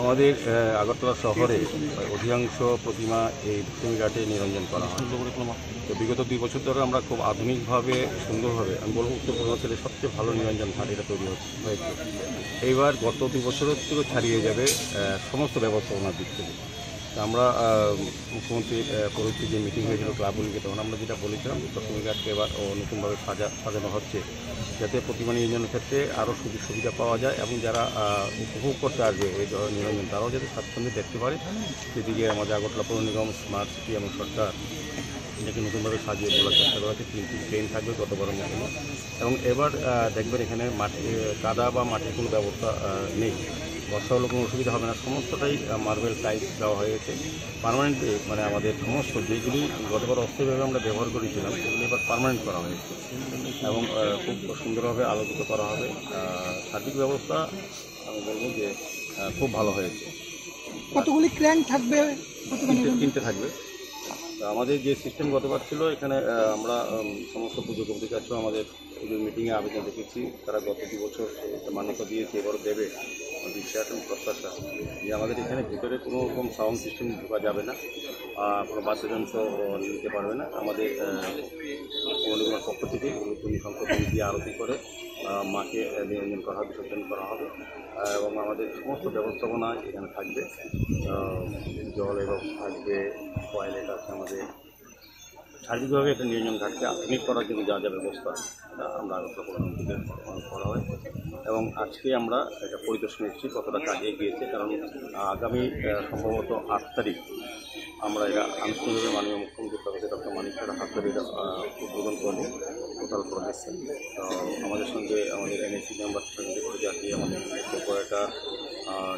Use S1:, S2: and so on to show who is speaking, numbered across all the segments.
S1: আমাদের আগরতলা শহরে অধিকাংশ প্রতিমা এই ভূমি ঘাটে নিরঞ্জন করা হয়। তো বিগত 2 বছর ধরে আমরা খুব আধুনিকভাবে সুন্দরভাবে, আমি বলবো উত্তর পূর্বাঞ্চলের সবচেয়ে ভালো নিরঞ্জন ঘাট এটা তৈরি হয়েছে। এইবার গত 2 বছরের থেকেও ছাড়িয়ে যাবে সমস্ত ব্যবস্থাপনার দিক থেকে। আমরা মুখ্যমন্ত্রীর পরবর্তী যে মিটিং হয়েছিল ক্লাবগুলিকে, তখন আমরা যেটা বলেছিলাম দশমী ঘাটকে এবার নতুনভাবে সাজানো হচ্ছে, যাতে প্রতিমা নিরঞ্জনের ক্ষেত্রে আরও সুযোগ সুবিধা পাওয়া যায় এবং যারা উপভোগ করতে আসবে এই নিরঞ্জন তারাও যাতে স্বাচ্ছন্দ্যে দেখতে পারে। সেদিকে আমাদের আগরতলা পৌর নিগম, স্মার্ট সিটি এবং সরকার এটাকে নতুনভাবে সাজিয়ে তোলার চেষ্টা করা হচ্ছে। 3টি ট্রেন থাকবে গতবারের মতো, এবং এবার দেখবেন এখানে মাটি কাদা বা মাটির কোনো ব্যবস্থা নেই। বর্ষা হলে কোনো অসুবিধা হবে না, সমস্তটাই মার্বেল টাইলস দেওয়া হয়েছে পার্মানেন্টলি। মানে আমাদের সমস্ত যেগুলি গতবার অস্থায়ীভাবে আমরা ব্যবহার করেছিলাম সেগুলি এবার পার্মানেন্ট করা হয়েছে এবং খুব সুন্দরভাবে আলোকিত করা হবে। সার্বিক ব্যবস্থা আমি বলবো যে খুব ভালো হয়েছে।
S2: কতগুলি ক্র্যাঙ্ক থাকবে?
S1: 3টে থাকবে। আমাদের যে সিস্টেম গতবার ছিল, এখানে আমরা সমস্ত পুজো কমিটির কাছেও আমাদের মিটিংয়ে আবেদন রেখেছি। তারা গত 2 বছর মান্যতা দিয়েছে, এবারও দেবে। বিশ্বাস এবং প্রত্যাশা যে আমাদের এখানে ভিতরে কোনো রকম সাউন্ড সিস্টেম ঢোকা যাবে না, কোনো বাদ্যযন্ত্র নিতে পারবে না। আমাদের পৌর নিগমের পক্ষ থেকে গুরুত্বপূর্ণ সংখ্যক দিয়ে আরতি করে মাকে নিরঞ্জন করা হবে, বিসর্জন করা হবে এবং আমাদের সমস্ত ব্যবস্থাপনা এখানে থাকবে। জল এবং থাকবে, টয়লেট আছে আমাদের। সার্বিকভাবে এটা নিরঞ্জন ঘাটকে আধুনিক করার জন্য যা যা ব্যবস্থা আমরা আগরতলা পৌর নিগম থেকে করা হয়। এবং আজকে আমরা এটা পরিদর্শনে এসেছি কতটা কাজে গিয়েছে, কারণ আগামী সম্ভবত 8 তারিখ আমরা এটা আনুষ্ঠানিকভাবে মাননীয় মুখ্যমন্ত্রী প্রফেসর ডক্টর মানিক স্যারের হাত ধরে এটা উদ্বোধন করবো টোটাল প্রজেক্ট। আমাদের সঙ্গে আমাদের NAC মেম্বার সঙ্গে করে যাচ্ছি, আমাদের কর্পোরেটর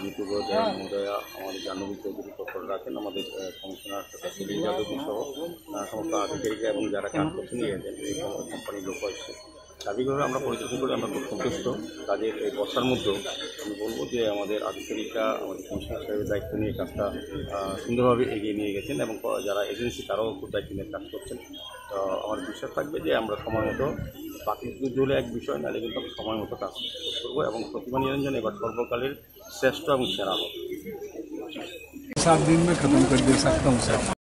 S1: নিতু মহোদয়া, আমাদের জাহ্নবী চৌধুরী কর্পোরেটর আছেন, আমাদের কমিশনার সেলিম যাদবী সহ সমস্ত আধিকারিকরা এবং যারা কাজ করছেন এই কোম্পানির লোক এসছে। সার্বিকভাবে আমরা পরিদর্শন করে আমরা খুব সন্তুষ্ট। কাজের এই বর্ষার মধ্যেও আমি বলবো যে আমাদের আধিকারিকরা আমাদের কমিশনার সাহেবের দায়িত্ব নিয়ে কাজটা সুন্দরভাবে এগিয়ে নিয়ে গেছেন এবং যারা এজেন্সি তারাও খুব দায়িত্ব নিয়ে কাজ করছেন। তো আমার বিশ্বাস থাকবে যে আমরা সময় মতো প্রাকৃতিক দুর্যোগে এক বিষয় নাহলে কিন্তু আমরা সময় মতো কাজ করবো এবং প্রতিমা নিরঞ্জন এবার সর্বকালের শ্রেষ্ঠ এবং সেরা হবে।
S2: 7 दिन में खत्म कर दे सकता हूँ सर।